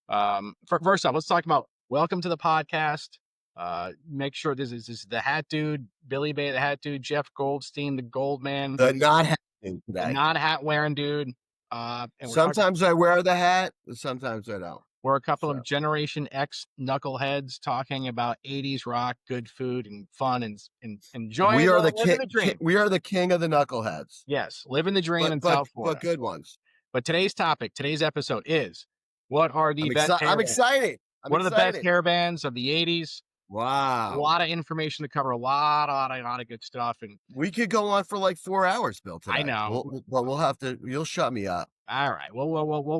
First off, let's talk about welcome to the podcast. Make sure this is the Hat Dude, Billy Bay, the Hat Dude, Jeff Goldstein, the Gold Man, The not happening the today. non hat wearing dude. And Sometimes I wear the hat, and sometimes I don't. we're a couple of So Generation X knuckleheads talking about 80s rock, good food, and fun, and we enjoying are the living the dream. we are the king of the knuckleheads, Yes, living the dream but in South but Florida. good ones. But today's episode is what are the best hair I'm bands? excited. I'm What are the best excited. hair bands of the 80s? A Wow. lot of information to cover, a lot of good stuff. And We could go on for like 4 hours, Bill. I Today, know. but we'll have to. You'll shut me up. All right. Well,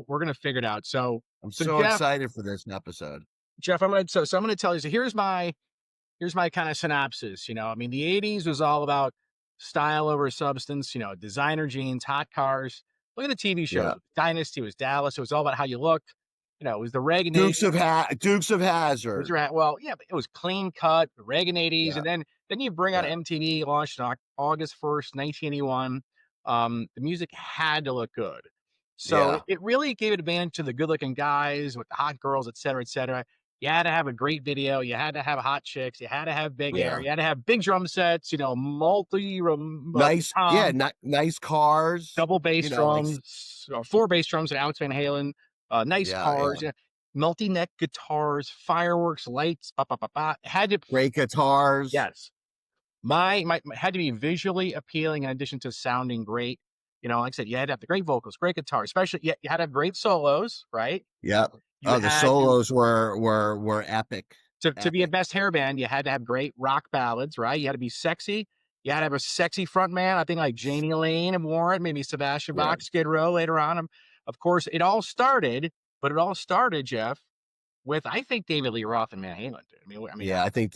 we're gonna figure it out. I'm So so excited for this episode. Jeff, I'm gonna tell you. So here's my kind of synopsis. I mean, the '80s was all about style over substance. Designer jeans, hot cars. Look at the TV shows. Yeah, Dynasty was Dallas. It was all about how you looked. It was the Reagan '80s. Dukes of Was Hazzard. your well, yeah, but it was clean cut, the Reagan '80s, Yeah, and then you bring out yeah, MTV, launched on August 1st, 1981. The music had to look good. So yeah, it really gave advantage to the good-looking guys with the hot girls, et cetera, et cetera. You had to have a great video. You had to have hot chicks. You had to have big hair. yeah. You had to have big drum sets. Multi Nice, yeah, tom, nice cars. double bass Like drums, four bass drums, and Alex Van Halen. Nice yeah, cars. yeah. Multi-neck guitars, fireworks, lights, had to, Great guitars. yes. My had to be visually appealing in addition to sounding great. Like I said, you had to have the great vocals, great guitar, especially you had to have great solos, right? Yep. You Oh, the had to solos were epic. to be a Epic. best hair band, you had to have great rock ballads, right? You had to be sexy. You had to have a sexy front man. I think like Janie Lane and Warren, maybe Sebastian Yeah. Bach, Skid Row later on. Of course, it all started, Jeff, with I think David Lee Roth and Van Halen. Dude. Yeah, I think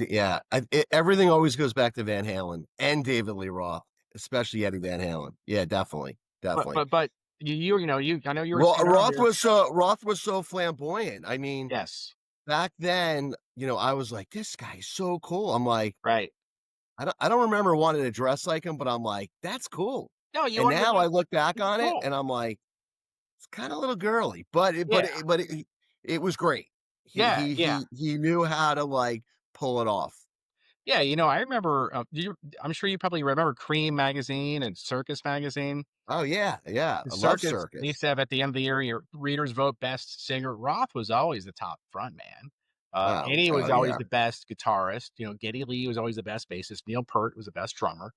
everything always goes back to Van Halen and David Lee Roth, especially Eddie Van Halen. Yeah, definitely. Definitely. but I know you were sitting around here. Roth was so flamboyant. I mean, Yes, back then, I was like, this guy's so cool. I'm like, right. I don't remember wanting to dress like him, but I'm like, that's cool. No, you And wanted to now be I look back on it cool. and I'm like, it's kind of a little girly, but Yeah, it was great. yeah, yeah, He knew how to like pull it off. yeah. I remember. I'm sure you probably remember Cream magazine and Circus magazine. Oh yeah, yeah. The I love Circus, they used circus. to have at the end of the year, your readers vote best singer. Roth was always the top front man. Eddie was Oh always yeah, the best guitarist. Geddy Lee was always the best bassist. Neil Peart was the best drummer.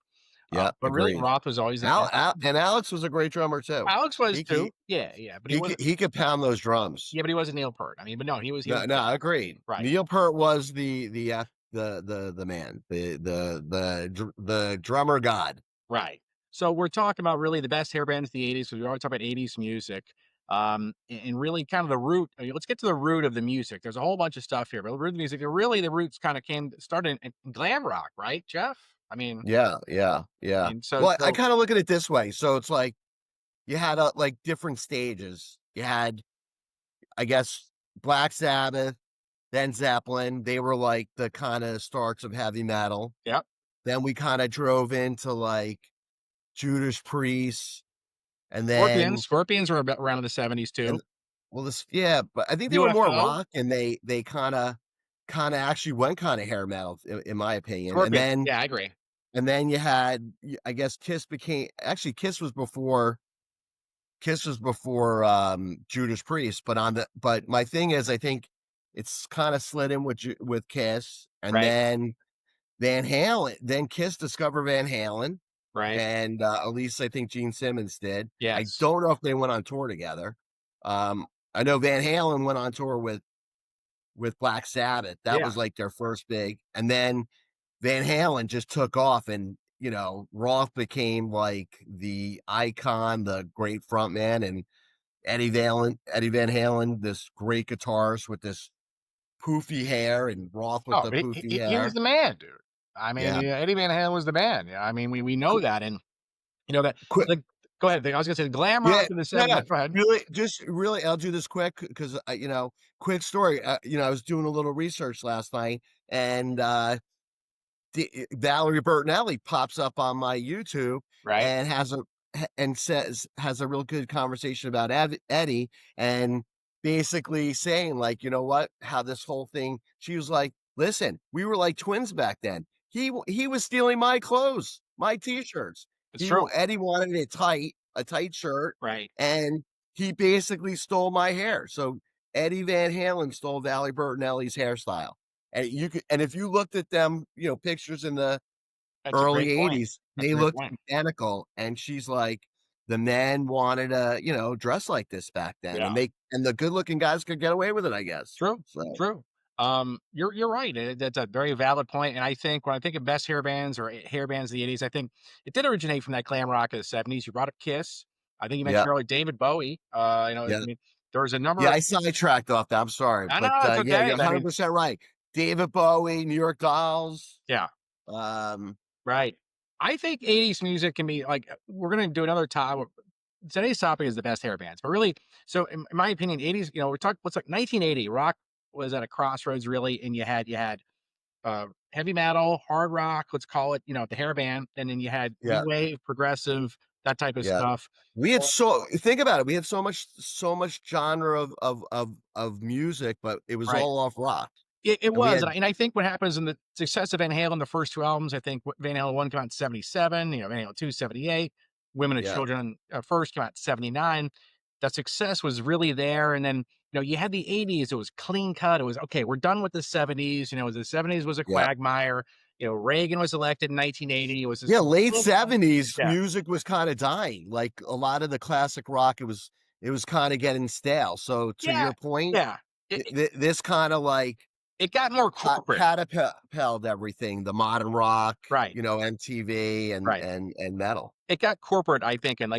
yeah. But really, Agreed. Roth was always the best. And Alex was a great drummer too. Alex was He too. he Yeah, yeah. But he wasn't. he could pound those drums. Yeah, but he wasn't Neil Peart. I mean, but no, he was No, agreed. right. Neil Peart was the man, the drummer god. Right. So we're talking about really the best hair bands of the '80s. So we always talk about '80s music, and really kind of the root. Let's get to the root of the music. There's a whole bunch of stuff here, but the root of the music, really, the roots kind of started in glam rock, right, Jeff? I mean, Yeah, yeah, yeah. and so Well, I so kind of look at it this way. So it's like you had like different stages. You had, I guess, Black Sabbath, then Zeppelin. They were like the kind of starts of heavy metal. yeah, Then we kind of drove into like Judas Priest, and then Scorpions were about around in the '70s too. and well, yeah, but I think they were more UFO, rock, and they kind of actually went kind of hair metal, in my opinion. Scorpions. Yeah, I agree. And then you had, I guess, Kiss was before Judas Priest, but my thing is, I think it's kind of slid in with Kiss, and Right, then Van Halen. Then Kiss discovered Van Halen, right. and at least I think Gene Simmons did. I Yes. don't know if they went on tour together. I know Van Halen went on tour with Black Sabbath. That Yeah. was like their first big, and then Van Halen just took off, and Roth became like the icon, the great frontman, and Eddie Van Halen, this great guitarist with this poofy hair, and Roth with Oh, the poofy he was hair. the man, dude. I mean, Yeah. Eddie Van Halen was the man. Yeah, I mean, we know Qu- that, and that. Quick, Like, go ahead. I was gonna say the glam yeah, rock in the no, no, '70s. Go ahead. really, I'll do this quick because quick story. I was doing a little research last night, and Valerie Bertinelli pops up on my YouTube Right. and has a real good conversation about Eddie, and basically saying, like, "You know what? How this whole thing," she was like, "Listen, we were like twins back then. He was stealing my clothes, my T-shirts. It's true. Eddie wanted it tight, a tight shirt, Right. and he basically stole my hair." So Eddie Van Halen stole Valley Bertinelli's hairstyle, and you could, and if you looked at them, pictures in the That's a early great point. '80s, That's they a great looked point. identical, and she's like, "The men wanted to, dress like this back then, and Yeah. the good-looking guys could get away with it, I guess." True, So, true. You're right. That's a very valid point. And I think when I think of best hair bands or hair bands of the '80s, I think it did originate from that glam rock of the '70s. You brought up Kiss. I think you yeah, mentioned earlier David Bowie. I yeah. mean, there was a number Yeah, of. I sidetracked off that, I'm sorry, I but, know it's yeah, okay. you're I mean, 100% right. David Bowie, New York Dolls, yeah, um, right. I think '80s music can be like we're going to do another topic. Today's topic is the best hair bands, but really, so in my opinion, '80s. We're talking. What's like 1980 rock was at a crossroads, really, and you had heavy metal, hard rock, let's call it, the hair band, and then you had new yeah, wave, progressive, that type of yeah. stuff. We had Or so think about it, we had so much genre of music, but it was right. all off rock, It and we was, had and I think what happens in the success of Van Halen, the first 2 albums, I think Van Halen 1 came out in '77, Van Halen 2, '78, Women and yeah, Children, first came out in '79. The success was really there, and then, you had the '80s, it was clean cut, it was, "Okay, we're done with the '70s," the '70s was a yeah. quagmire, Reagan was elected in 1980, it was this Yeah, late little '70s, yeah. music was kinda dying, like, a lot of the classic rock, it was kinda getting stale, so to Yeah, your point, yeah. It it this kinda, like, it got more corporate. catapelled everything, the modern rock, Right, MTV and right. metal. It got corporate, I think, in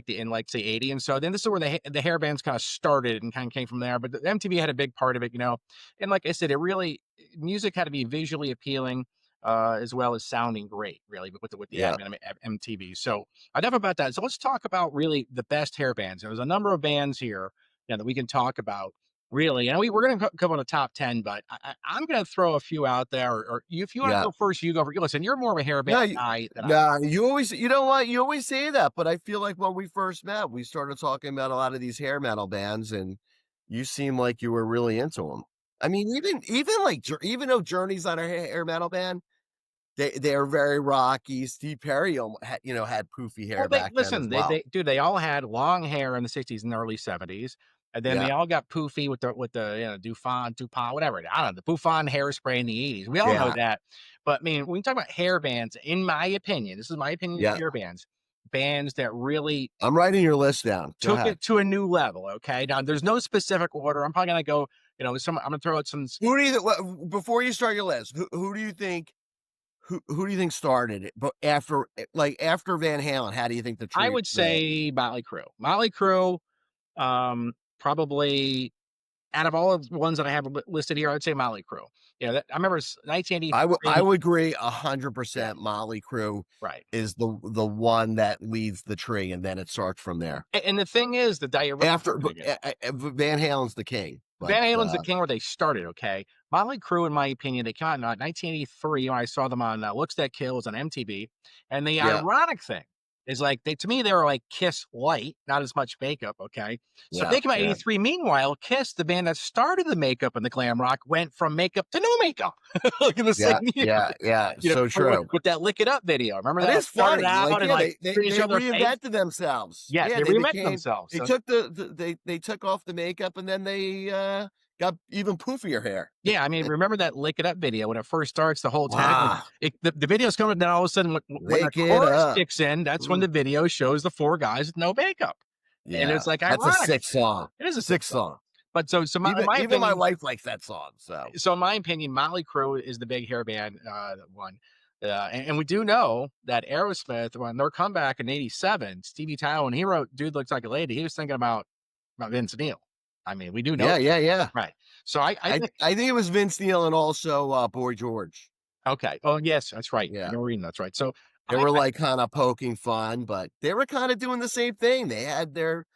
say, '80, and so then this is where the hair bands kinda started and kinda came from there, but the MTV had a big part of it, and like I said, it really music had to be visually appealing, as well as sounding great, really, with the Yeah, advent of MTV, so enough about that, so let's talk about really the best hair bands. There's a number of bands here, that we can talk about, really, and we're gonna go on the top 10, but I'm gonna throw a few out there, or you if you wanna yeah. go first, you go for listen, you're more of a hair band No, guy than I am. nah, you know what? You always say that, but I feel like when we first met, we started talking about a lot of these hair metal bands, and you seem like you were really into them. I mean, even like even though Journey's not a hair metal band, they're very rocky. Steve Perry had poofy Well, hair they back then as listen, well. they all had long hair in the '60s and early '70s, and then Yeah, they all got poofy with the, DuPont, whatever, I don't know, the Buffon hairspray in the '80s. We all know yeah, that. But, I mean, when you talk about hair bands, in my opinion, this is my opinion of yeah. hair bands that really I'm writing your list down. Go took ahead. it to a new level, okay? Now, there's no specific order. I'm probably gonna go, I'm gonna throw out some. Who do you before you start your list? Who do you think who do you think started it? But after after Van Halen, how do you think the I tree would the say Motley Crue. Motley Crue, probably out of all of the ones that I have listed here, I'd say Motley Crue. I remember I 1983. would agree Yeah, 100% Motley Crue right. is the one that leads the tree, and then it starts from there. And the thing is, the direct After pretty good. Van Halen's the king, but, Van Halen's the king where they started, okay? Motley Crue, in my opinion, they came out in 1983 when I saw them on Looks That Kills on MTV. And the yeah, ironic thing is, like, to me, they were like Kiss light, not as much makeup, okay? So yeah, they came out in yeah, '83. Meanwhile, Kiss, the band that started the makeup and the glam rock, went from makeup to no makeup, like in the same yeah, year. yeah, yeah, so true. With that Lick It Up video. Remember It that? Like, is started funny, out like, and yeah, like they treat each other face. reinvented themselves. Yes, Yeah, they they reinvented became themselves. they So took they took off the makeup, and then they, got even poofier hair. yeah, I mean, remember that "Lick It Up" video when it first starts, the whole tagline, Ah, the video's coming, then all of a sudden, when the lick it chorus up. kicks in, that's when Mm. the video shows the 4 guys with no makeup, and Yeah, it's, like, that's a ironic. sick song. It is a sick Sick song. song. But so in Even my even my opinion wife likes that song, so so in my opinion, Motley Crue is the big hair band, that won, and we do know that Aerosmith, when their comeback in '87, Stevie Tyler, when he wrote "Dude Looks Like a Lady," he was thinking about Vince Neil. I mean, we do know yeah, that. yeah, yeah. Right. So I think I think it was Vince Neil and also, Boy George. okay. Oh, yes, that's right. I Yeah. remember reading that's right. So They I were, I like, kinda poking fun, but they were kinda doing the same thing. They had their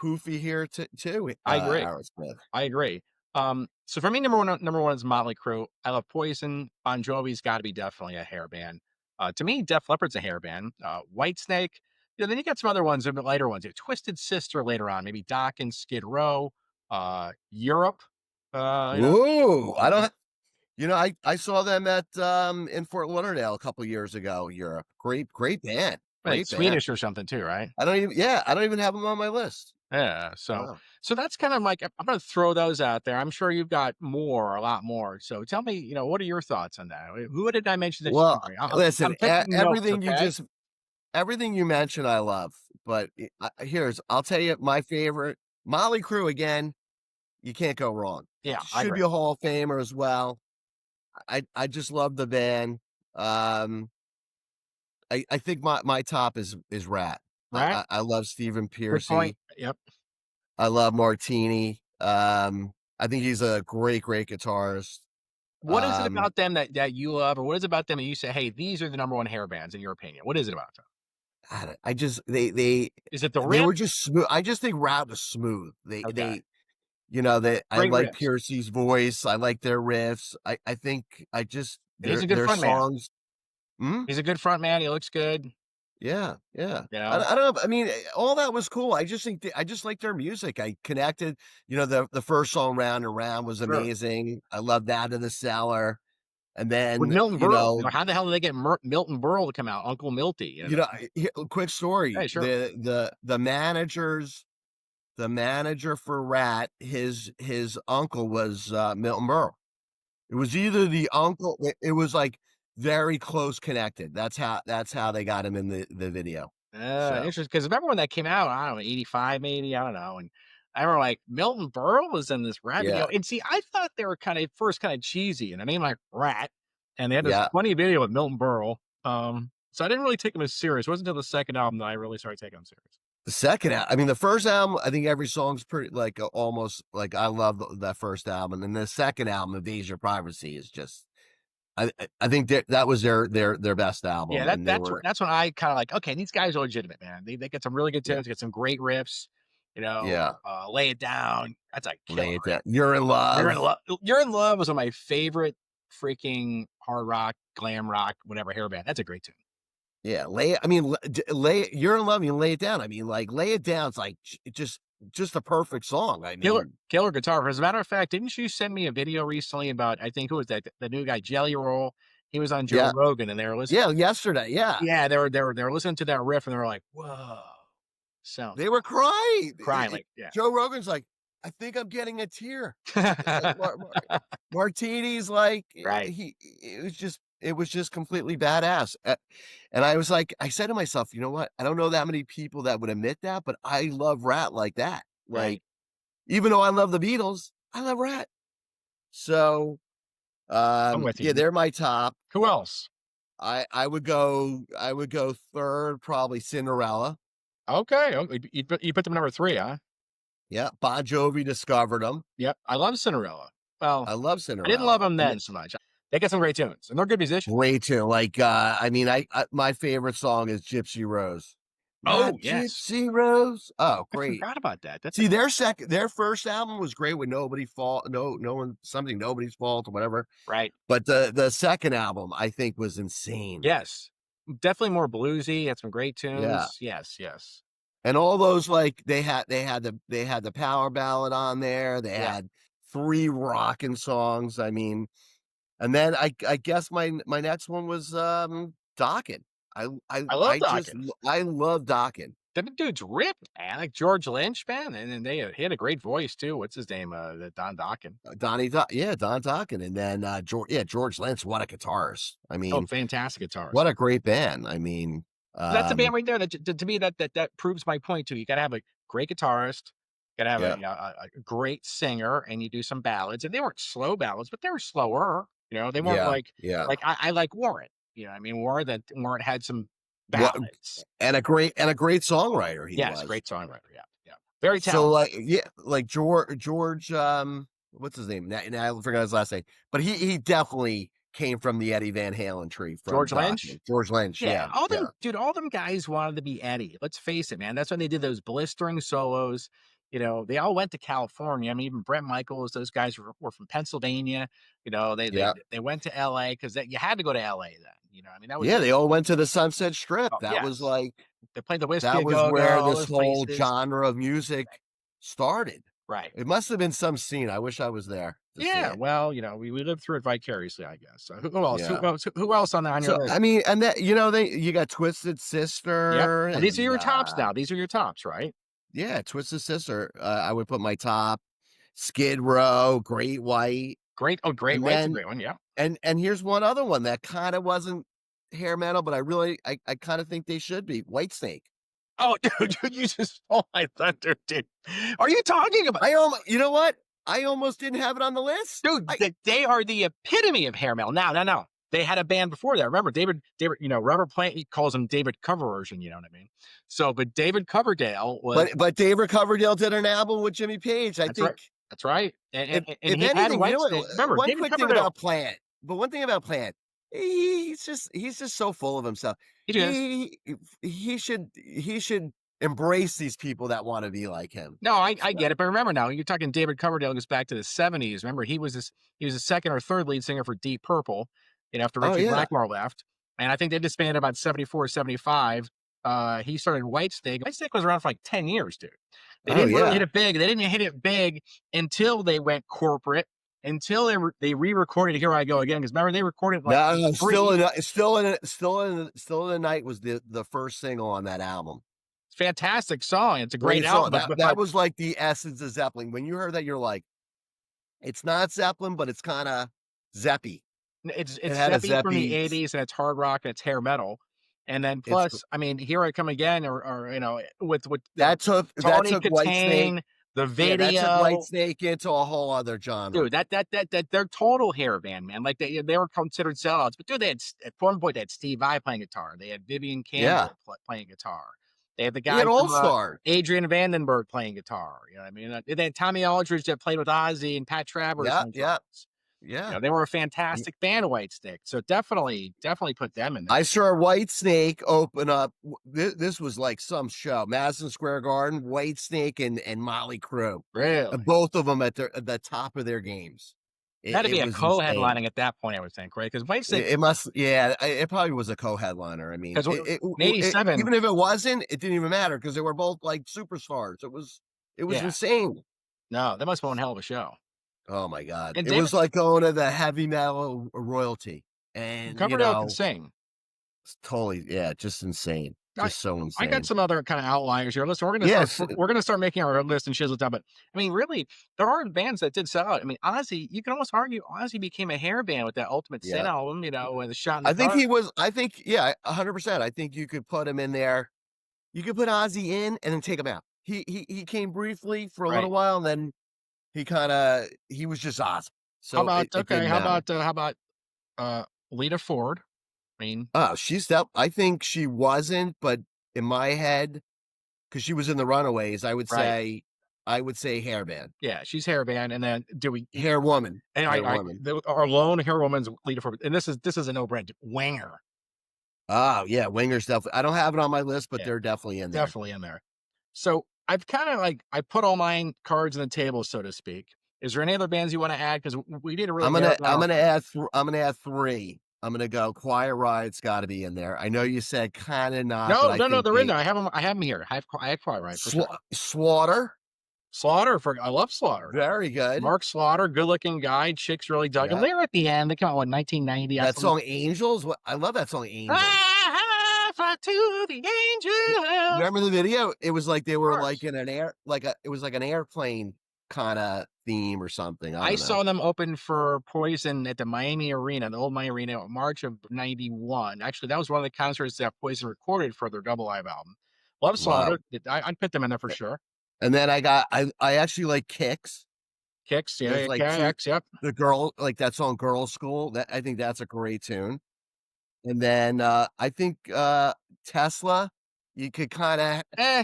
poofy hair too, I agree. Aerosmith. I agree. So for me, number one is Motley Crue. I love Poison. Bon Jovi's got to be definitely a hair band. To me, Def Leppard's a hair band. Whitesnake. Then you got some other ones, a bit lighter ones. Twisted Sister later on, maybe Doc and Skid Row. Europe, Ooh, I uh, don't I saw them at, in Fort Lauderdale a couple years ago, Europe. Great band, like great band. Swedish or something too, right? I don't even have them on my list. Yeah, Wow. so that's kind of like I'm gonna throw those out there. I'm sure you've got more, a lot more. So tell me, what are your thoughts on that? Who did I mention that you Well, didn't bring? I'm listen, taking notes, okay? everything you mentioned, I love, but I'll tell you my favorite, Molly Crew again, you can't go wrong. Yeah, I Should agree. be a Hall of Famer as well. I just love the band. Um, I think my top is Rat. Right? I love Stephen Good point. Pearcy. Yep. I love Martini. I think he's a great guitarist. What is it Um, about them that you love, or what is it about them that you say, "Hey, these are the number one hair bands in your opinion"? What is it about them? I just Is it the they riff? were just smooth. I just think Rat was smooth. Okay, They I great like riffs. Piercy's voice. I like their riffs. I think He's a good their front man. songs. Hmm? He's a good front man. He looks good. Yeah, yeah. You know, I don't know. I mean, all that was cool. I just like their music. I connected. The first song, "Round and Round," was sure. amazing. I love that in the cellar. And With then, Milton Berle, how the hell did they get Milton Berle to come out? Uncle Milty, quick story. Hey, sure. The manager for Rat, his uncle was Milton Berle. It was either the uncle. It was like very close connected. That's how they got him in the video. So Interesting. Because remember when that came out? I don't know, 85 maybe. I don't know. And I remember like Milton Berle was in this rap video. yeah, And see, I thought they were first kind of cheesy, and I named like Rat, and they had this yeah. funny video with Milton Berle. So I didn't really take them as serious. It wasn't until the second album that I really started taking them serious. I mean, the first album, I think every song's pretty like almost like I love that first album, and the second album, "Invasion of Privacy," is just I think that was their best Yeah, album, and they were that's when I kind of like, okay, these guys are legitimate, man. They get some really good yeah tunes, get some great riffs. yeah. Lay it down. That's a killer Lay it riff. down. You're in You're in love. love. You're in love was one of my favorite freaking hard rock, glam rock, whatever hair band. That's a great tune. Yeah, lay I mean, lay you're in love, you lay it down. I mean, like, lay it down's like just a perfect song. I Killer, mean, killer guitar. As a matter of fact, didn't you send me a video recently about I think who was that the new guy Jelly Roll? He was on Joe yeah, Rogan and they were listening. yeah, yesterday, yeah. Yeah, they were listening to that riff and they were like, "Whoa, sounds They were crying. crying like yeah." Joe Rogan's like, "I think I'm getting a tear." Martini's like, Right, he it was just completely badass. And I said to myself, "You know what? I don't know that many people that would admit that, but I love Rat like that." right. Like, even though I love the Beatles, I love Rat. So, I'm with yeah, you. they're my top. Who else? I would go 3rd, probably Cinderella. Okay, oh, you put them number 3, huh? Yeah, Bon Jovi discovered them. Yep, I love Cinderella. Well, I love I didn't love Cinderella, them and then so much. They got some great tunes, and they're good musicians. great too. Like, I mean, my favorite song is Gypsy Rose. Not Oh, yes. Gypsy Rose. Oh, I great. forgot about that. That's a See, their first album was great with Nobody Fault, no one, something, Nobody's Fault or whatever. right. But the second album, I think, was insane. Yes. Definitely more bluesy, had some great Yeah. tunes. Yes, yes. And all those, like, they had the power ballad on there. They Yeah. had 3 rocking songs. I mean, and then I guess my next one was, Dokken. I love Dokken. I love Dokken. Them dudes ripped, man, like George Lynch, man, and then he had a great voice too. What's his name? The Don Dokken. Don Dokken, and then, George Lynch, what a guitarist. I Oh, mean, fantastic guitarist. what a great band. I mean, That's a band right there that to me that proves my point too. You gotta have a great guitarist, gotta have yeah, a great singer, and you do some ballads. And they weren't slow ballads, but they were slower. They weren't yeah, like yeah. I like Warren. I mean Warren had some What ballads. and a great songwriter he Yes, was. great songwriter. Yeah, yeah, very So, talented. like, yeah, like George, what's his name? Now I forgot his last name, but he definitely came from the Eddie Van Halen tree from George Dokken. Lynch. George Lynch, Yeah, yeah, all yeah, them dude, all them guys wanted to be Eddie. Let's face it, man. That's when they did those blistering solos. They all went to California. I mean, even Brett Michaels, those guys were from Pennsylvania. yeah, They went to LA because you had to go to LA then. I mean, that was yeah. They all went to the Sunset Strip. oh, yes. They played the Whiskey That a was Go Go, where all this those whole places. genre of music started. Right. It must have been some scene. I wish I was there to see Yeah, it. well, we lived through it vicariously, I guess. So who else? Who Yeah. else? Who else on your So, list? I mean, and that they you got Twisted Yep. Sister And these are and, your tops now. These are your tops, right? yeah, Twisted Sister, I would put my top, Skid Row, Great White, Great. Oh, Great and White's a then great one. Yeah. here's one other one that kinda wasn't hair metal, but I kinda think they should be, Whitesnake. Oh, dude, you just stole my thunder, dude. Are you talking about, You know what? I almost didn't have it on the list. dude? They are the epitome of hair metal. Now, no, no. They had a band before that. Remember, David, Robert Plant, he calls him David Coverversion, you know what I mean? So, but David Coverdale was, But David Coverdale did an album with Jimmy Page. I that's right. think That's right. And if he had anything, you know Whitesnake. what? Remember, One David quick thing Coverdale, about Plant, but one thing about Plant, he's just so full of himself. he is. He he should embrace these people that want to be like him. No, I So, get it, but remember now, you're talking David Coverdale goes back to the '70s. Remember, he was the second or third lead singer for Deep Purple, after oh Richie yeah, Blackmore left. And I think they disbanded about 74, 75. He started Whitesnake. Whitesnake was around for like 10 years, dude. They oh didn't really hit yeah. it big. They didn't hit it big until they went corporate, until they re-recorded Here I Go Again. Because remember, they recorded like No, no, three still in the night was the first single on that album. fantastic song. It's a great Great song. album, That was like the essence of Zeppelin. When you heard that, you're like, it's not Zeppelin, but it's kind of Zeppy. It it's had a Zeppy from the Zeppy. '80s, and it's hard rock, and it's hair metal. And then It's plus, I mean, Here I Come Again, or with that Tony took Whitesnake. Katane, the Yeah, that took video, Whitesnake into a whole other genre. dude. That they're total hair band, man. Like they were considered sellouts, but dude, they had at one point they had Steve Vai playing guitar. They had Vivian Yeah, Campbell playing guitar. They had the he guy had All from Star. Adrian Vandenberg playing guitar. You know what I mean? They had Tommy Aldridge that played with Ozzy and Pat Travers Yeah, on yeah, drums. yeah. They were a fantastic band, Whitesnake. So definitely put them in I there. saw Whitesnake open up. This was like some show, Madison Square Garden. Whitesnake and Molly Crew, Really? both of them at the top of their games. It had to It be a was insane. co-headlining at that point, I would think, right? Because Whitesnake, It must, yeah. It probably was a co-headliner. I mean, because in '87, even if it wasn't, it didn't even matter because they were both like superstars. It was yeah, insane. no, that must have been one hell of a show. Oh my god, And it David was like going to the heavy metal royalty, and Coverdale can sing. it's totally, yeah, just insane, I just so I got insane. some other kind of outliers here. Listen, Yes, we're gonna start making our list and shizzle down. But I mean, really, there are bands that did sell out. I mean, Ozzy, you can almost argue Ozzy became a hair band with that Ultimate Sin yeah. album, and the Shot in the Dark. I think, yeah, 100%. I think you could put him in there. You could put Ozzy in and then take him out. He came briefly for a little Right. while, and then he was just awesome. How So about it okay? didn't matter. How about Lita Ford? I mean, Oh, she's that. I think she wasn't, but in my head, because she was in the Runaways, right. I would say hairband, Yeah, she's hair band, and then do we hair woman, and hair woman. our lone hair woman's Lita Ford, and this is a no-brainer. Wanger. Oh yeah, Winger's definitely. I don't have it on my list, but Yeah, they're definitely in there. definitely in there. So I've kind of like I put all mine cards on the table, so to speak. Is there any other bands you want to add? Because we need to really narrow down our. I'm gonna add three. I'm gonna go. Quiet Riot's got to be in there. I know you said kind of not, but No, I no, no, think they're in they there. I have them here. I have Quiet Right for sure. Slaughter, Slaughter for I love Slaughter. very good. Mark Slaughter, good looking guy. Chicks really dug him. Yeah, They were at the end. They came out in 1990. I that saw. song Angels. What I love that song Angels. I fly to the angels. Remember the video? It was like they Of were like course. in an air, it was like an airplane kind of theme or something. I I don't know. saw them open for Poison at the Miami Arena, the old Miami Arena, March of '91. Actually, that was one of the concerts that Poison recorded for their double live album. Love Wow. Slaughter. I'd put them in there for sure. And then I actually like Kicks. Kicks, yeah, There's yeah, like two KIX, yep. the girl like that song Girls School. That I think that's a great tune. And then I think Tesla, you could kind of Eh,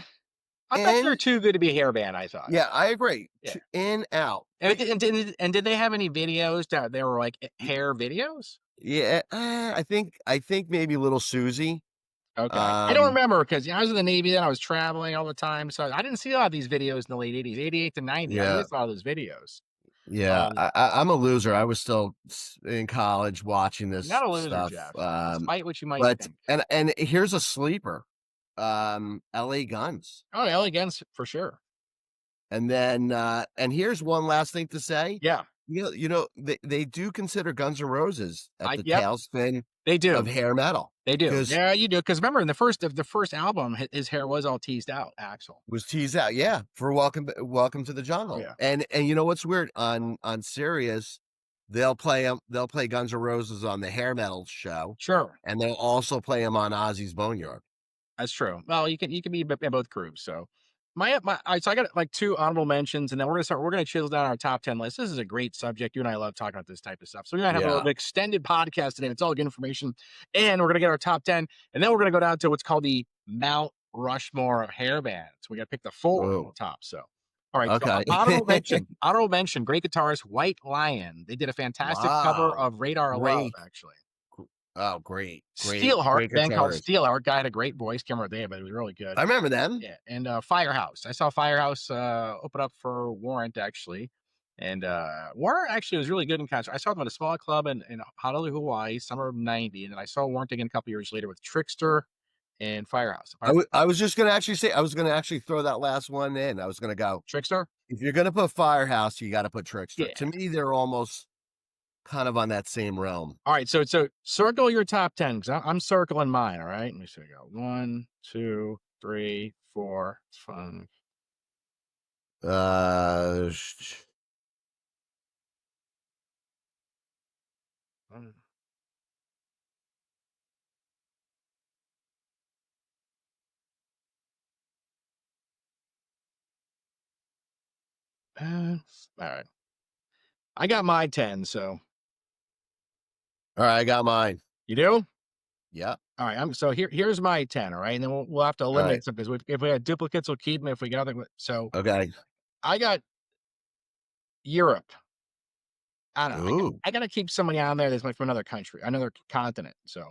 I thought they were in. too good to be a hair band, I thought. Yeah, I agree. Yeah. In out. And did they have any videos that they were like hair videos? Yeah, I think maybe Little Susie. Okay. I don't Um, remember because I was in the Navy then. I was traveling all the time. So I didn't see a lot of these videos in the late '80s, '88 to '90. I yeah, missed all those videos. yeah. Um, I'm a loser. I was still in college watching you're this not a loser, stuff. Jeff, despite what you might But think. and here's a sleeper. LA Guns. Oh, L against for sure. And then, and here's one last thing to say. Yeah. They do consider Guns N' Roses at I the Yep, tailspin they of do. hair metal They do. because Yeah, you do. Because remember in the first album, his hair was all teased out, Axel. was teased out, yeah, for Welcome to the Oh, Jungle. yeah. And you know what's weird? On Sirius, they'll play Guns N' Roses on the hair metal show, Sure. and they'll also play them on Ozzy's Boneyard. That's true. Well, you can be in both groups. So all right, so I got like two honorable mentions, and then we're gonna chisel down our top 10 list. This is a great subject. You and I love talking about this type of stuff. So we're gonna have a Yeah. little extended podcast today. It's all good information, and we're gonna get our top 10, and then we're gonna go down to what's called the Mount Rushmore of hair bands. We gotta pick the four on the Whoa. top. So all right, so Okay. honorable mention, great guitarist, White Lion. They did a fantastic cover Wow. of Radar Love, Great. actually. Oh, great. Steelheart, Great band called guitarist. Steelheart, guy had a great voice, can't remember the name, but it was really good. I remember them. Yeah, and, Firehouse. I saw Firehouse, open up for Warrant, actually, and, Warrant actually was really good in concert. I saw them at a small club in Honolulu, Hawaii, summer of '90, and then I saw Warrant again a couple years later with Trickster and Firehouse. I was just gonna actually say I was gonna actually throw that last one in. I was gonna go, Trickster? if you're gonna put Firehouse, you gotta put Trickster. Yeah. To me, they're almost kind of on that same realm. Alright, so circle your top 10 because I'm circling mine, alright? Let me see, I go 1, 2, 3, 4, 5. Uh, sh- Alright. I got my 10, so all right, I got mine. you do? Yeah. All right, so here's my 10, all right, and then we'll have to All right. eliminate some because if we had duplicates, we'll keep them. If we got other, so Okay. I got Europe. I don't know. Ooh. I gotta keep somebody on there that's like from another country, another continent. So,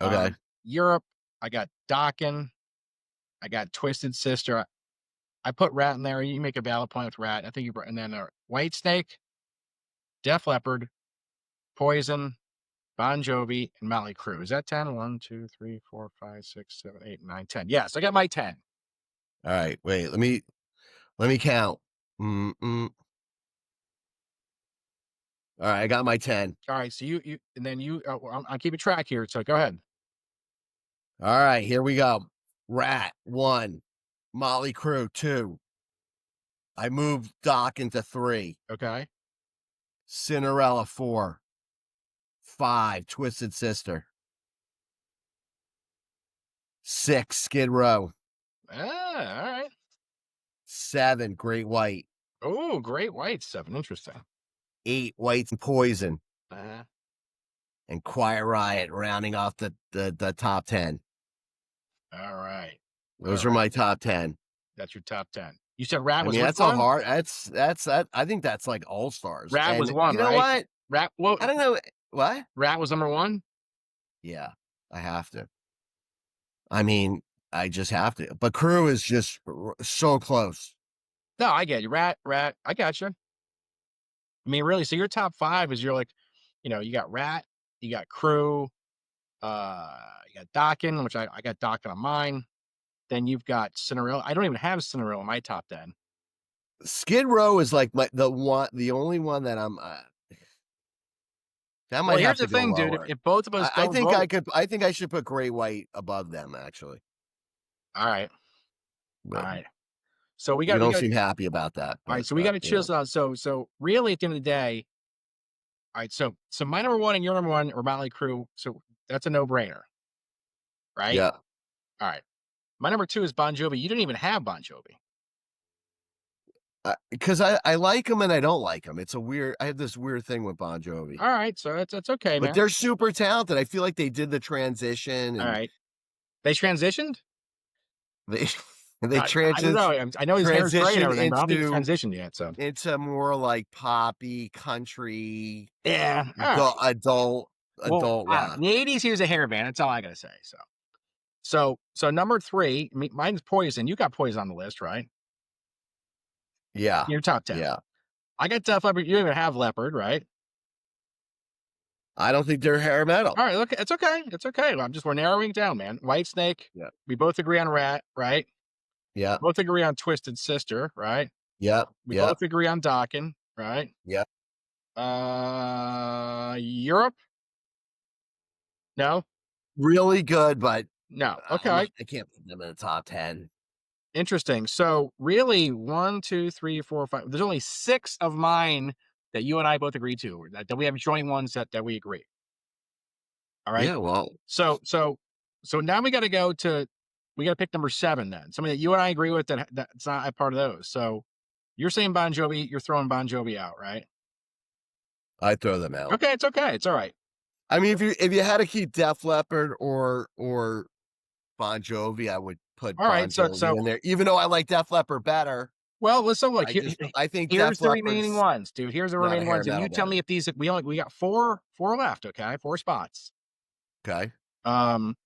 Okay. Europe. I got Dokken. I got Twisted Sister. I put Rat in there. You make a valid point with Rat. I think and then White Snake, Def Leppard, Poison, Bon Jovi, and Motley Crue. Is that 10? 1, 2, 3, 4, 5, 6, 7, 8, 9, 10. Yes, I got my 10. All right. Wait. Let me count. Mm-mm. All right, I got my 10. All right, so you and then you well, I'm keeping track here, so go ahead. All right, here we go. Rat 1, Molly Crew 2. I moved Doc into 3. Okay. Cinderella 4. 5, Twisted Sister. 6, Skid Row. Ah, all right. 7, Great White. Oh, great white stuff. Interesting. 8, White and Poison. Uh, And Quiet Riot rounding off the top 10. all right. All Those are right. my top 10. That's your top 10. You said Rat I was mean, which that's a one? hard that I think that's like all stars. Rat was And one, you know right? what? Rat well, I don't know what? Rat was number one? Yeah, I have to. I mean, I just have to. But Crew is just so close. No, I get you. Rat. I got you. I mean, really, so your top five is you're like, you got Rat, you got Crew, you got Dokken, which I got Dokken on mine. Then you've got Cinderella. I don't even have Cinderella in my top 10. Skid Row is like the only one that that Well, might here's have the to go thing, dude. lower. If both of us I don't think vote, I think I should put Great White above them actually. all right, all But right. So you we don't got seem happy about that. all right. But So we got to you know. chisel out. So really, at the end of the day, all right. So my number one and your number one are Motley Crue. So that's a no brainer, right? Yeah. All right. My number two is Bon Jovi. You didn't even have Bon Jovi. Because I like him and I don't like him. It's a weird. I have this weird thing with Bon Jovi, All right. So that's okay, but man. they're super talented. I feel like they did the transition All and right. They transitioned. they they I don't know. I know his hair is great and transition everything, but I don't think he's transitioned yet. So into more like poppy country yeah. All right. adult Well, rock. in the '80s, he was a hair band. That's all I gotta say. So number three, mine's Poison. You got Poison on the list, right? Yeah, Your top 10. yeah. I got Def Leppard. You don't even have Leopard, right? I don't think they're hair metal. All right, look, it's okay. It's okay. We're narrowing it down, man. White Snake. Yeah, We both agree on Rat, right? yeah. Both agree on Twisted Sister, right? Yep, We yep, both agree on Dokken, right? yep. Europe? No? Really good, but No. I'm not Okay. I can't put them in the top 10. Interesting. So really, one, two, three, four, five. There's only six of mine that you and I both agree to, or that we have joint ones that we agree. All right. Yeah, well, So now we got to pick number seven then. Something that you and I agree with that's not a part of those. So you're saying Bon Jovi, you're throwing Bon Jovi out, right? I throw them out. Okay, it's okay. It's all right. I mean, if you had to keep Def Leppard or Bon Jovi, I would put All right. Bon So Jovi so in there, even though I like Def Leppard better. well, let's so like I think here's Def the remaining Leppard's ones, dude. Here's the not a remaining hair ones, and you metal tell band. me if these we got four left. Okay, four spots. Okay. Um,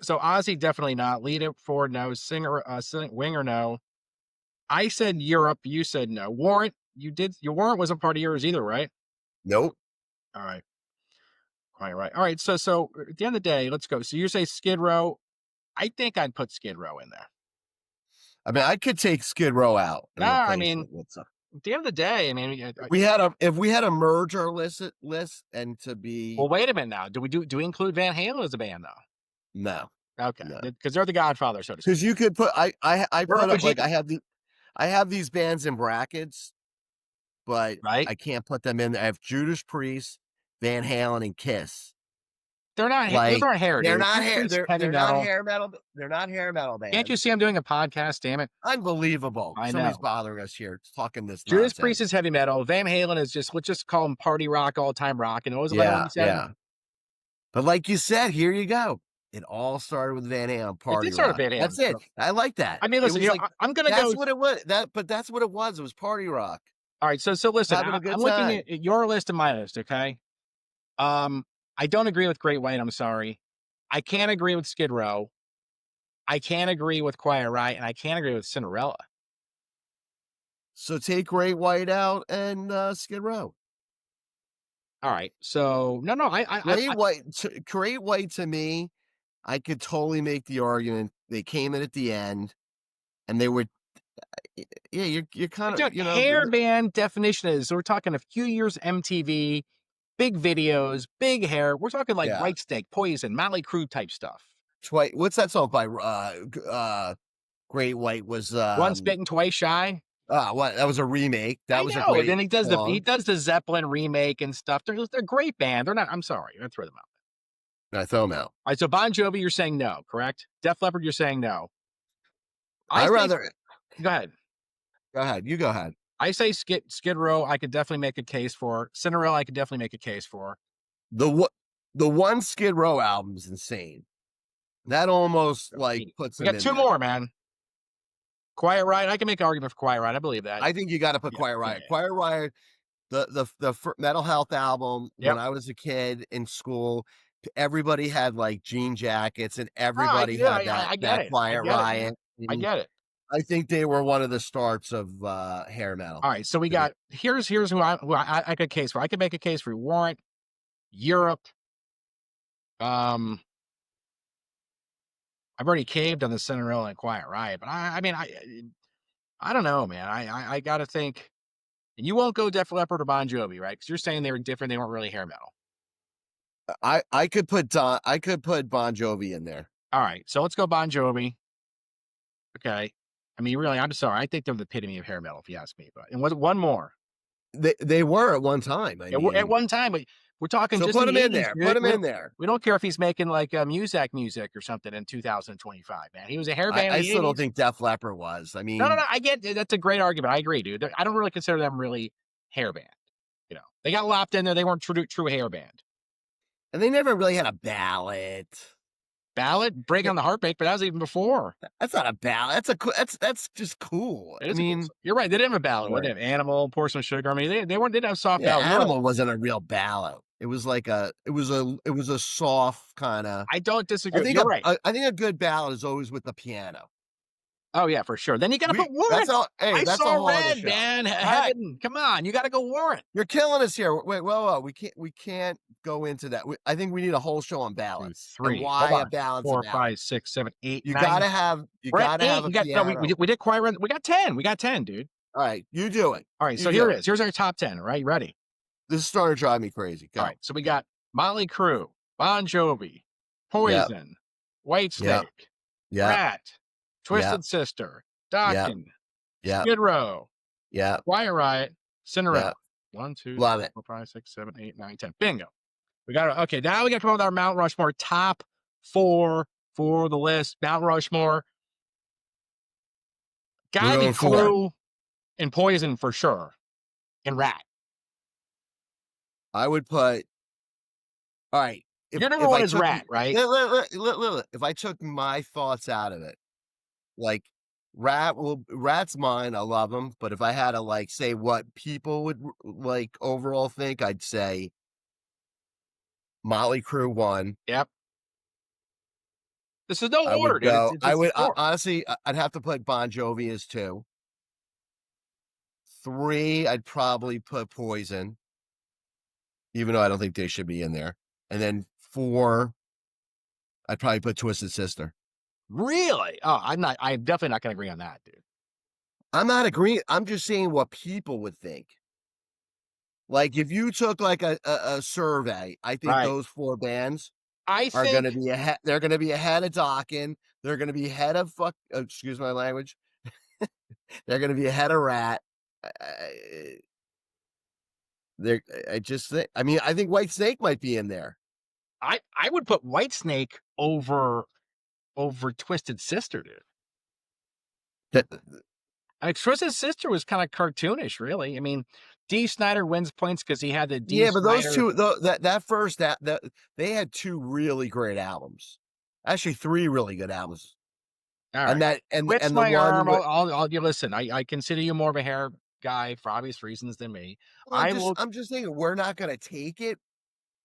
so Ozzy definitely not. Leader Ford no. Winger no. I said Europe. You said no. Warrant. You did. Your warrant wasn't part of yours either, right? Nope. All right. All right. All right. So at the end of the day, let's go. So you say Skid Row. I think I'd put Skid Row in there. I mean, I could take Skid Row out and Nah, I replace mean, it with some. at the end of the day, I mean, If we had a merge our list and to be well, wait a minute now. Do we include Van Halen as a band though? no, Okay, no, because they're the Godfather, so to speak. because you could put I They're put up like OG, I have these bands in brackets, but right? I can't put them in. I have Judas Priest, Van Halen, and Kiss. They're not. Those Like aren't hair, dude. Judas Priest is heavy they're not metal. hair metal. They're not hair metal Can't you bands. see I'm doing a podcast? Damn it! Unbelievable. I Somebody's know. bothering us here talking this Judas Priest nonsense. is heavy metal. Van Halen is just let's just call him party rock, all time rock. And what was the other one Yeah, you said? yeah. But like you said, here you go. It all started with Van Halen It party did start with rock. Van Halen. That's it. So I like that. I mean, It listen, was like I'm gonna that's go. what it was. But that's what it was. It was party rock. All right, so listen, Having a good I'm looking time. at your list and my list. Okay, um, I don't agree with Great White. I'm sorry. I can't agree with Skid Row. I can't agree with Quiet Riot, and I can't agree with Cinderella. So take Great White out and Skid Row. All right, so no, Great White to me, I could totally make the argument. They came in at the end and they were yeah, you're kind but of, dude, hair band definition is we're talking a few years MTV, big videos, big hair. We're talking like yeah. Whitesnake, Poison, Motley Crue type stuff. What's that song by Great White was Once bitten, twice shy. what that was a remake. That I was a know. great Then he song. does the Zeppelin remake and stuff. They're a great band. They're not. I'm sorry, I throw them out. I throw them out. All right, so Bon Jovi, you're saying no, correct? Def Leppard, you're saying no. I I say rather go ahead. go ahead. You go ahead. I say Skid Row. I could definitely make a case for Cinderella. I could definitely make a case for. The the one Skid Row album is insane. That almost like We puts them got in two there. more, man. Quiet Riot. I can make an argument for Quiet Riot. I believe that. I think you got to put Yeah, Quiet yeah, Riot. yeah. Quiet Riot, Mental Health album. When Yep. I was a kid in school, everybody had like jean jackets, and Oh, everybody had I get that it. I Quiet get it, man. Riot. I And get it. I think they were one of the starts of hair metal. All right, so we To me. got here's who I could case for. I could make a case for Warrant, Europe. Um, I've already caved on the Cinderella and Quiet Riot, but I mean I don't know, man. I got to think. And you won't go Def Leppard or Bon Jovi, right? Because you're saying they were different. They weren't really hair metal. I could put Bon Jovi in there. All right, so let's go Bon Jovi. Okay. I mean, really, I'm sorry. I think they're the epitome of hair metal, if you ask me. But and one more. They were at one time. I Yeah, at mean, one time, but we're talking so just put in them the in 80s, there. Put dude. them in there. We don't care if he's making like music or something in 2025, man. He was a hair band in I the still don't 80s. think Def Leppard was. I No. mean, I get that's a great argument. I agree, dude. I don't really consider them really hair band. They got lopped in there. They weren't true hair band. and they never really had a ballad. Ballad, Break on the Heartbreak, but that was even before. That's not a ballad. That's just cool. It I is a cool mean, song. You're right. They didn't have a ballad. What right. they have? Animal, Pour Some Sugar. I mean, they didn't have soft Yeah, ballads. You're right. Animal wasn't a real ballad. It was like it was a soft kind of. I don't disagree. You're right. I think a good ballad is always with the piano. Oh yeah, for sure. Then you got to We put Warrant. that's all. Hey, I that's a saw whole other red, show. man. All right, Heaven. Come on, you got to go Warrant. you're killing us here. Wait, well, we can't go into that. I think we need a whole show on Two, ballads and three. Hold why a on. ballad's a Four, ballad. five, six, seven, eight, You nine. gotta have you We're at gotta have eight. a You got no. piano. We did Quiet Riot. We got 10. We got 10, dude. All right, you do it. All right, You so here do it it. is. Here's our top 10, right? You ready? This is starting to drive me crazy. All Go. right, so we got Motley Crue, Bon Jovi, Yep. Poison, Yep. Whitesnake, Yep. Rat, Yep. Twisted Sister, Yep. Dokken, Yep. Skid Row, Yep. Quiet Riot, Cinderella. Yep. One, two, Love three, it. four, five, six, seven, eight, nine, 10. Bingo. We got okay. Now we got to come up with our Mount Rushmore top four for the list. Mount Rushmore We're gotta be going 4. Clue and Poison for sure, and Rat. I would put all right, Your number if one I is took Rat, right? if I took my thoughts out of it, like, Rat's mine, I love him, but if I had to, like, say what people would, like, overall think, I'd say Motley Crue 1. Yep. This is no I order, would dude. go I It's would four. honestly, I'd have to put Bon Jovi as 2. 3, I'd probably put Poison, even though I don't think they should be in there, and then 4, I'd probably put Twisted Sister. Really? Oh, I'm not. I'm definitely not going to agree on that, dude. I'm not agreeing, I'm just saying what people would think. Like, if you took, like, a survey, I think Right. those 4 bands I are gonna think be ahead they're gonna be ahead of Dokken, they're gonna be ahead of excuse my language, they're gonna be ahead of Rat. I they're I just think I mean, I think Whitesnake might be in there. I would put Whitesnake over Twisted Sister, dude. That I mean, Twisted Sister was kind of cartoonish, really. I mean, D. Snyder wins points because he had the D. Yeah, but those Snyder. 2 tho that first that they had 2 really great albums. Actually, 3 really good albums. All And right. that Twist and the my one arm. with You listen. I consider you more of a hair guy for obvious reasons than me. well, I will. I'm just thinking we're not gonna take it,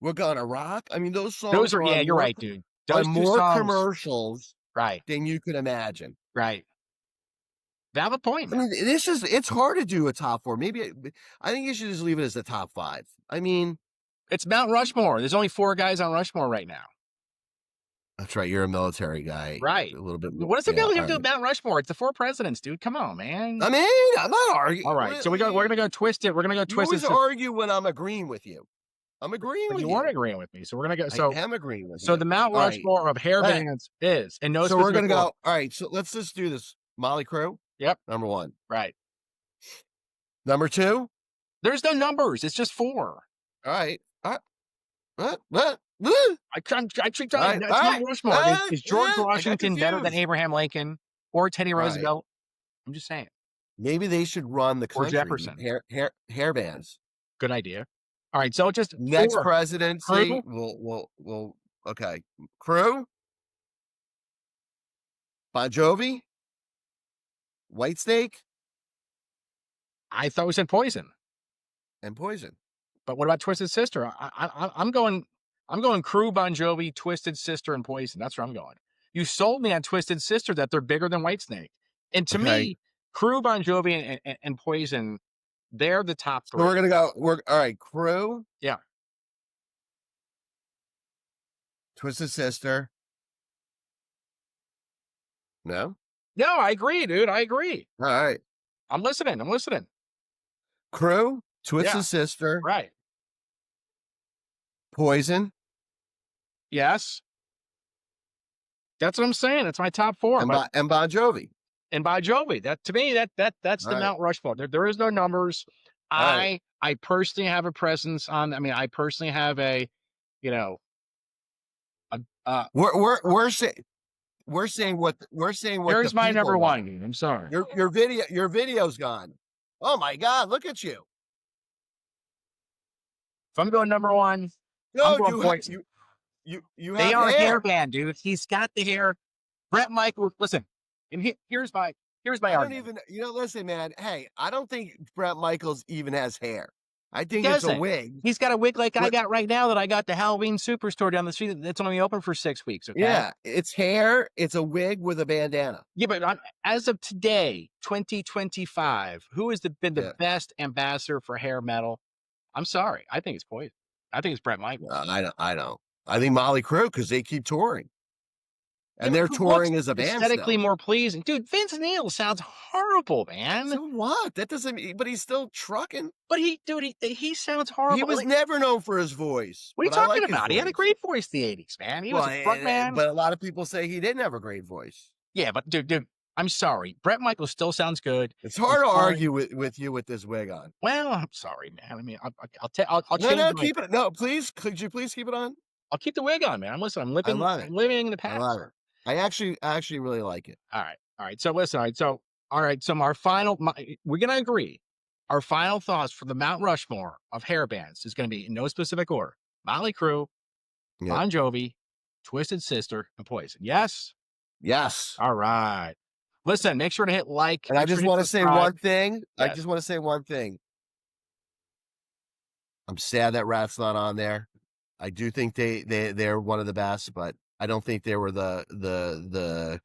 we're gonna rock. I mean, those Those songs are are yeah. on You're right, dude. Those two more songs. commercials Right. than you could imagine. Right. Valid point, I man. mean, it's hard to do a top 4. Maybe I think you should just leave it as the top 5. I mean, It's Mount Rushmore. There's only four guys on Rushmore right now. that's right, you're a military guy, Right. a little bit more What does the yeah, military have to do with alright. Mount Rushmore? It's the four presidents, dude. Come on, man. I mean, I'm not All arguing right. So we're gonna go twist it. We're gonna go you twist always it. argue when I'm agreeing with you. I'm agreeing But with you weren't you. agreeing with me. So we're gonna go. I am agreeing with So you. the Mount Alright, Rushmore of hair alright, bands is in no so we're specific gonna order. go alright, so let's just do this. Motley Crue, Yep. number 1. Right. Number 2? There's no numbers. It's just four. Alright, I treat alright, that's Mount Rushmore. Is George I got Washington better than confused. Abraham Lincoln or Teddy Alright. Roosevelt? I'm just saying. Maybe they should run the Or country, Jefferson. hair bands. Good idea. All right. So just Next four. presidency, Crew. will okay. Crew, Bon Jovi, Whitesnake, I thought we said Poison. and Poison. But what about Twisted Sister? I'm going. I'm going Crew, Bon Jovi, Twisted Sister, and Poison. That's where I'm going. You sold me on Twisted Sister that they're bigger than Whitesnake, and to Okay. me, Crew, Bon Jovi, and Poison, they're the top So we're three. gonna go, all right, Crew, Yeah. Twisted Sister. No? No, I agree, dude. I agree. All right. I'm listening. I'm listening. Crew, Yeah. Twisted Sister, Right. Poison, Yes. That's what I'm saying. It's my top four. But and Bon Jovi. and Bon Jovi, that to me, that's All the right. Mount Rushmore. There is no numbers. All right. I personally have a presence on. I mean, I personally have a, you know, a, We're saying what the here's my people number want. one. Dude. I'm sorry. Your video's gone. Oh my god, look at you. If I'm going number one, I'm No, going Poison. you They have are a hair hair. band, dude. He's got the hair. Brett Michaels. Listen, and here's my I don't argument. even listen, man. Hey, I don't think Bret Michaels even has hair. I He think it's a doesn't. wig. He's got a wig like I But got right now that I got the Halloween Superstore down the street that's only open for 6 weeks. Okay. yeah, it's hair, it's a wig with a bandana. Yeah, but as of today, 2025, who has been the Yeah. best ambassador for hair metal? I'm sorry. I think it's Poison. I think it's Brett Michaels. I don't. I think Molly Crew because they keep touring. Yeah, and but they're who looks touring as a band aesthetically still. more pleasing? Dude, Vince Neil sounds horrible, man. So what? That doesn't mean but he's still trucking. But he sounds He horrible. was Like, never known for his voice, what are you but I talking like his about? He had a voice. great voice in the '80s, man. He was Well, a front man. but a lot of people say he didn't have a great voice. Yeah, but dude, I'm sorry. Bret Michaels still sounds good. It's I'm hard to sorry. argue with you with this wig on. Well, I'm sorry, man. I mean, I'll No, change no, my keep it. No, please. Could you please keep it on? I'll keep the wig on, man. Listen, I love I'm it. living in the I love past. it. I actually really like it. All right. So listen, all right. So our final, we're gonna agree. Our final thoughts for the Mount Rushmore of hair bands is gonna be in no specific order: Motley Crue, Yep. Bon Jovi, Twisted Sister, and Poison. Yes. Yes. All right. Listen, make sure to hit like. And I Make sure just to hit want to say subscribe. one thing. I Yes. just want to say one thing. I'm sad that Rat's not on there. I do think they're one of the best, but I don't think they were the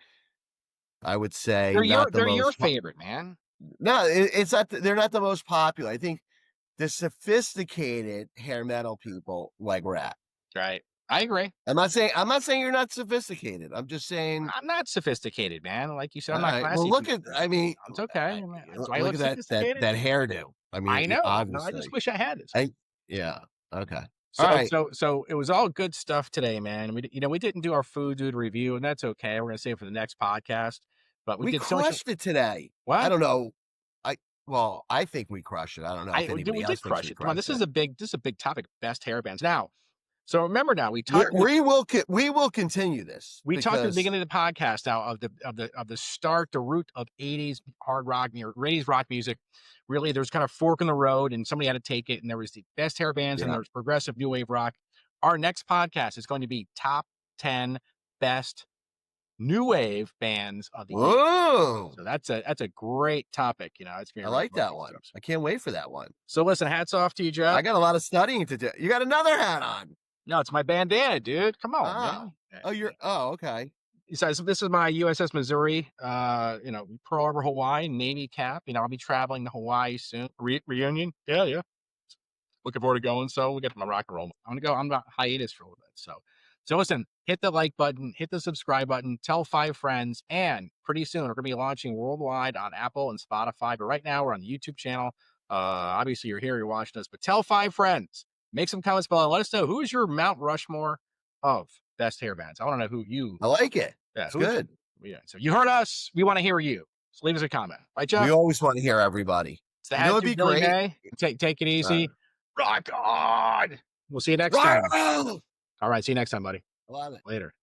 I would say not the They're your most favorite, man. no, it's not they're not the most popular. I think the sophisticated hair metal people like Rat. Right. I agree. I'm not saying you're not sophisticated. I'm just saying, I'm not sophisticated, man. Like you said, all I'm not right. Well, classy look at I sophisticated. mean, It's okay. I mean, do I look look at sophisticated? that hairdo. I I mean, know. No, I just obviously. wish I had this. I yeah. Okay. All So right. so it was all good stuff today, man. We didn't do our food dude review, and that's okay. We're gonna save it for the next podcast. But we We did so much. crushed it today. I What? don't know. I well, I think we crushed it. I don't know if We anybody did else thinks crush we it. Come on, crushed it. this is a big topic. Best hair bands. Now, so remember now We will continue this we talked at the because beginning of the podcast now of the start, the root of '80s hard rock, or '80s rock music. Really, there's kind of fork in the road, and somebody had to take it. And there was the best hair bands, and yeah. there's progressive new wave rock. Our next podcast is going to be top 10 best new wave bands of the '80s. Whoa. So that's a great topic. You know, it's gonna I be really like fun that one. stuff. I can't wait for that one. So listen, hats off to you, Jeff. I got a lot of studying to do. You got another hat on. No, it's my bandana, dude. Come on, Ah. man. Oh, okay. So this is my USS Missouri, Pearl Harbor, Hawaii Navy cap. You know, I'll be traveling to Hawaii soon. Reunion. Yeah, yeah. Looking forward to going. So we get my rock and roll. I'm gonna go. I'm on hiatus for a little bit. So listen, hit the like button, hit the subscribe button, tell 5 friends, and pretty soon we're gonna be launching worldwide on Apple and Spotify. But right now we're on the YouTube channel. Obviously you're here, you're watching us, but tell 5 friends, make some comments below, and let us know who is your Mount Rushmore of best hair bands. I want to know who you. I like it. Yeah, It's good. yeah. So you heard us. We want to hear you. So leave us a comment. Right, We Jeff? always want to hear everybody. It's the You know, it'd Hatchet be Billy great. May. Take it easy. Rock on. We'll see you next Right. time. All right. See you next time, buddy. I love it. Later.